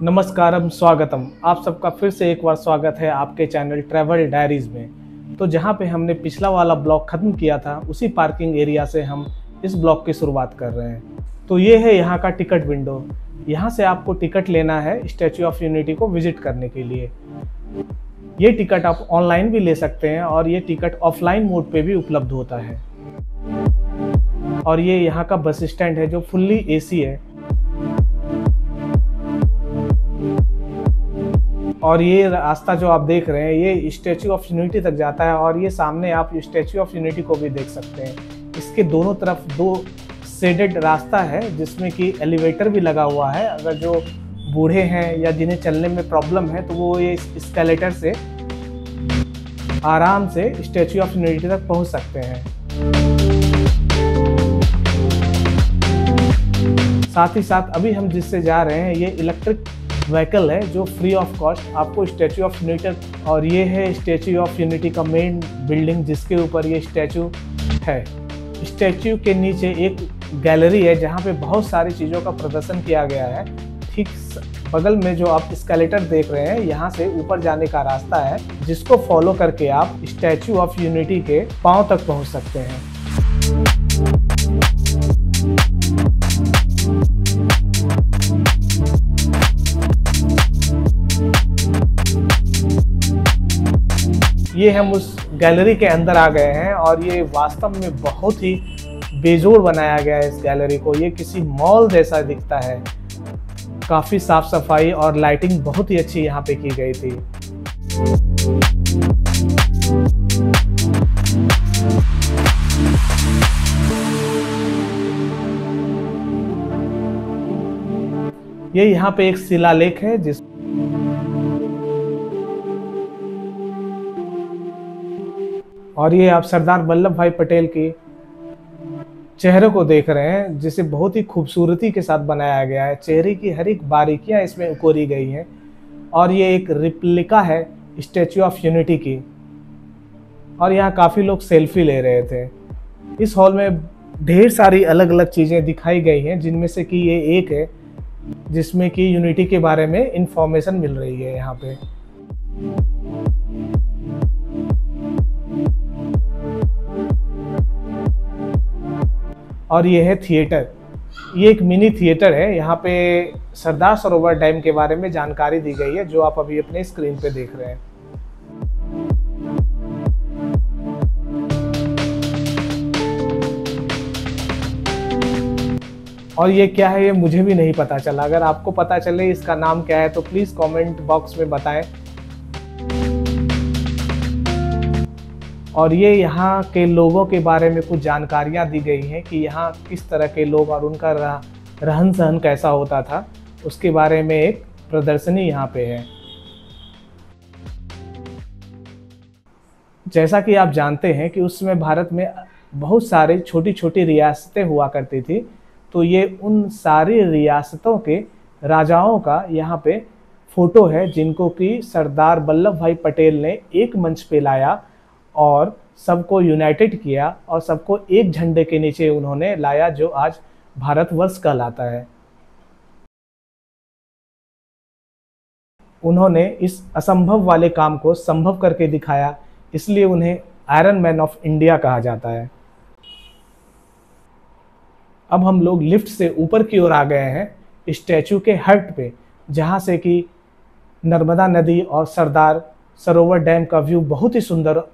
नमस्कारम, स्वागतम। आप सबका फिर से एक बार स्वागत है आपके चैनल ट्रैवल डायरीज में। तो जहां पे हमने पिछला वाला ब्लॉग ख़त्म किया था, उसी पार्किंग एरिया से हम इस ब्लॉग की शुरुआत कर रहे हैं। तो ये है यहाँ का टिकट विंडो। यहाँ से आपको टिकट लेना है स्टैचू ऑफ यूनिटी को विजिट करने के लिए। ये टिकट आप ऑनलाइन भी ले सकते हैं और ये टिकट ऑफलाइन मोड पे भी उपलब्ध होता है। और ये यहाँ का बस स्टैंड है जो फुल्ली एसी है। और ये रास्ता जो आप देख रहे हैं ये स्टैचू ऑफ यूनिटी तक जाता है और ये सामने आप स्टैचू ऑफ यूनिटी को भी देख सकते हैं। इसके दोनों तरफ दो शेडेड रास्ता है जिसमें कि एलिवेटर भी लगा हुआ है। अगर जो बूढ़े हैं या जिन्हें चलने में प्रॉब्लम है तो वो ये एस्केलेटर से आराम से स्टैचू ऑफ यूनिटी तक पहुंच सकते हैं। साथ ही साथ अभी हम जिससे जा रहे हैं ये इलेक्ट्रिक व्हीकल है जो फ्री ऑफ कॉस्ट आपको स्टैचू ऑफ यूनिटी, और ये है स्टैचू ऑफ यूनिटी का मेन बिल्डिंग जिसके ऊपर ये स्टैचू है। स्टैचू के नीचे एक गैलरी है जहाँ पे बहुत सारी चीज़ों का प्रदर्शन किया गया है। ठीक बगल में जो आप एस्केलेटर देख रहे हैं यहाँ से ऊपर जाने का रास्ता है जिसको फॉलो करके आप स्टैचू ऑफ यूनिटी के पांव तक पहुँच सकते हैं। ये हम उस गैलरी के अंदर आ गए हैं और ये वास्तव में बहुत ही बेजोड़ बनाया गया है इस गैलरी को। ये किसी मॉल जैसा दिखता है। काफ़ी साफ सफाई और लाइटिंग बहुत ही अच्छी यहाँ पे की गई थी। ये यहाँ पे एक शिलालेख है जिस और ये आप सरदार वल्लभ भाई पटेल के चेहरे को देख रहे हैं जिसे बहुत ही खूबसूरती के साथ बनाया गया है। चेहरे की हर एक बारीकियां इसमें उकोरी गई हैं और ये एक रिप्लिका है स्टैचू ऑफ यूनिटी की। और यहाँ काफ़ी लोग सेल्फी ले रहे थे। इस हॉल में ढेर सारी अलग अलग चीज़ें दिखाई गई हैं जिनमें से कि ये एक है जिसमें कि यूनिटी के बारे में इंफॉर्मेशन मिल रही है यहाँ पे। और ये है थिएटर। ये एक मिनी थिएटर है। यहाँ पे सरदार सरोवर डैम के बारे में जानकारी दी गई है जो आप अभी अपने स्क्रीन पे देख रहे हैं। और ये क्या है ये मुझे भी नहीं पता चला। अगर आपको पता चले इसका नाम क्या है तो प्लीज़ कमेंट बॉक्स में बताएं। और ये यहाँ के लोगों के बारे में कुछ जानकारियाँ दी गई हैं कि यहाँ किस तरह के लोग और उनका रहन सहन कैसा होता था, उसके बारे में एक प्रदर्शनी यहाँ पे है। जैसा कि आप जानते हैं कि उस समय भारत में बहुत सारी छोटी छोटी रियासतें हुआ करती थी। तो ये उन सारी रियासतों के राजाओं का यहाँ पे फोटो है जिनको कि सरदार वल्लभ भाई पटेल ने एक मंच पे लाया और सबको यूनाइटेड किया और सबको एक झंडे के नीचे उन्होंने लाया जो आज भारतवर्ष कहलाता है। उन्होंने इस असंभव वाले काम को संभव करके दिखाया, इसलिए उन्हें आयरन मैन ऑफ इंडिया कहा जाता है। अब हम लोग लिफ्ट से ऊपर की ओर आ गए हैं स्टैचू के हट पे, जहाँ से कि नर्मदा नदी और सरदार सरोवर डैम का व्यू बहुत ही सुंदर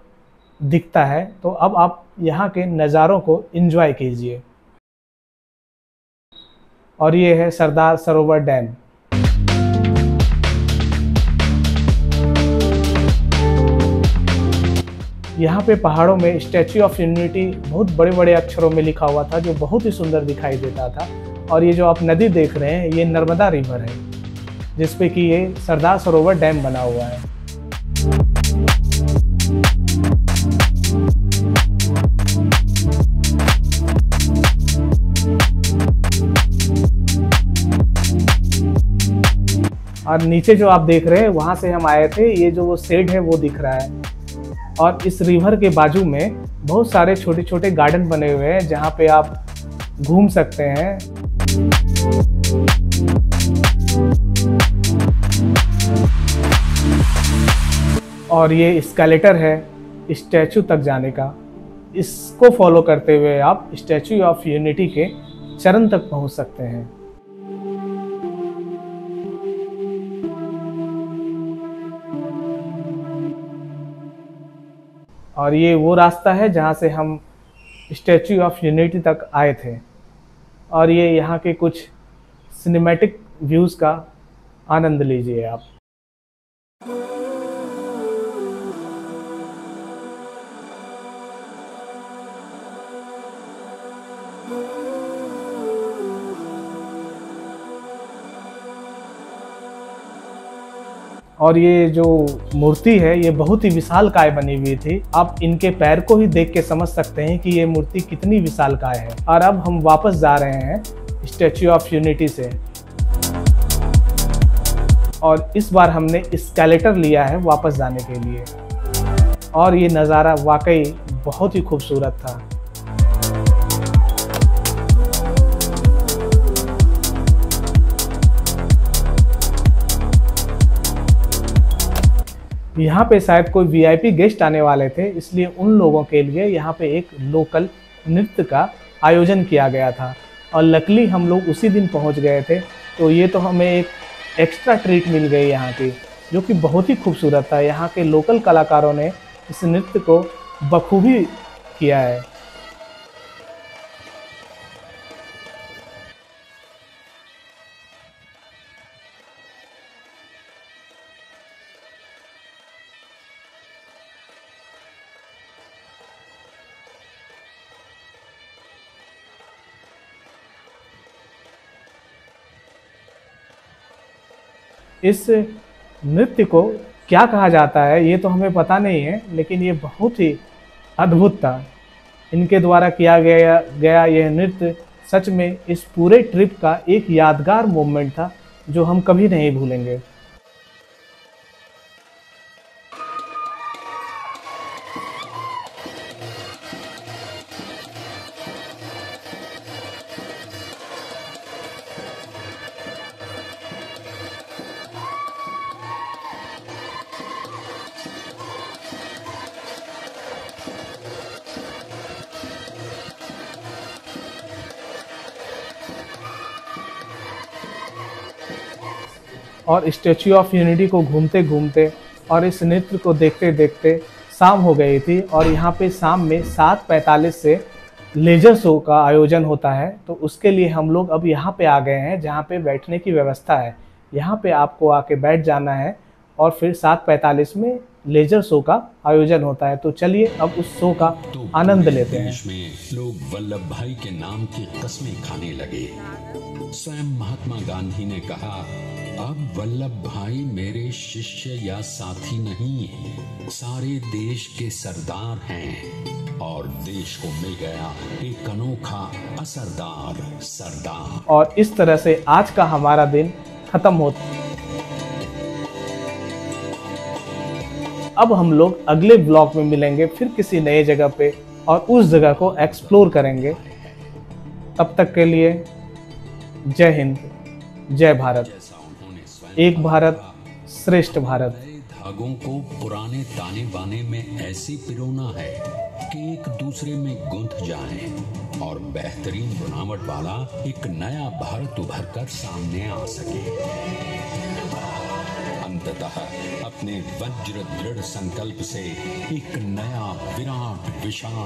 दिखता है। तो अब आप यहाँ के नज़ारों को एंजॉय कीजिए। और ये है सरदार सरोवर डैम। यहाँ पे पहाड़ों में स्टैचू ऑफ यूनिटी बहुत बड़े बड़े अक्षरों में लिखा हुआ था जो बहुत ही सुंदर दिखाई देता था। और ये जो आप नदी देख रहे हैं ये नर्मदा रिवर है जिसपे कि ये सरदार सरोवर डैम बना हुआ है। और नीचे जो आप देख रहे हैं वहाँ से हम आए थे, ये जो वो शेड है वो दिख रहा है। और इस रिवर के बाजू में बहुत सारे छोटे छोटे गार्डन बने हुए हैं जहाँ पे आप घूम सकते हैं। और ये एस्केलेटर है स्टैचू तक जाने का। इसको फॉलो करते हुए आप स्टैचू ऑफ यूनिटी के चरण तक पहुंच सकते हैं। और ये वो रास्ता है जहां से हम स्टैचू ऑफ यूनिटी तक आए थे। और ये यहाँ के कुछ सिनेमैटिक व्यूज़ का आनंद लीजिए आप। और ये जो मूर्ति है ये बहुत ही विशालकाय बनी हुई थी। आप इनके पैर को ही देख के समझ सकते हैं कि ये मूर्ति कितनी विशालकाय है। और अब हम वापस जा रहे हैं स्टैचू ऑफ यूनिटी से। और इस बार हमने एस्केलेटर लिया है वापस जाने के लिए। और ये नज़ारा वाकई बहुत ही खूबसूरत था। यहाँ पे शायद कोई वीआईपी गेस्ट आने वाले थे, इसलिए उन लोगों के लिए यहाँ पे एक लोकल नृत्य का आयोजन किया गया था। और लकीली हम लोग उसी दिन पहुँच गए थे, तो ये तो हमें एक एक्स्ट्रा ट्रीट मिल गई यहाँ की, जो कि बहुत ही खूबसूरत था। यहाँ के लोकल कलाकारों ने इस नृत्य को बखूबी किया है। इस नृत्य को क्या कहा जाता है ये तो हमें पता नहीं है, लेकिन ये बहुत ही अद्भुत था। इनके द्वारा किया गया यह नृत्य सच में इस पूरे ट्रिप का एक यादगार मोमेंट था, जो हम कभी नहीं भूलेंगे। और स्टैचू ऑफ यूनिटी को घूमते घूमते और इस नृत्य को देखते देखते शाम हो गई थी। और यहाँ पे शाम में 7:45 से लेजर शो का आयोजन होता है, तो उसके लिए हम लोग अब यहाँ पे आ गए हैं जहाँ पे बैठने की व्यवस्था है। यहाँ पे आपको आके बैठ जाना है और फिर 7:45 में लेजर शो का आयोजन होता है। तो चलिए अब उस शो का आनंद लेते हैं। देश में लोग वल्लभ भाई के नाम की कस्में खाने लगे। स्वयं महात्मा गांधी ने कहा, अब वल्लभ भाई मेरे शिष्य या साथी नहीं, सारे देश के सरदार हैं। और देश को मिल गया एक अनोखा असरदार सरदार। और इस तरह से आज का हमारा दिन खत्म होता। अब हम लोग अगले ब्लॉग में मिलेंगे फिर किसी नए जगह पे और उस जगह को एक्सप्लोर करेंगे। तब तक के लिए जय हिंद, जय भारत। एक भारत श्रेष्ठ भारत। धागों को पुराने ताने बाने में ऐसी पिरोना है कि एक दूसरे में गुंथ जाएं और बेहतरीन बनावट वाला एक नया भारत उभर कर सामने आ सके। अंततः अपने वज्र दृढ़ संकल्प से एक नया विराट विशाल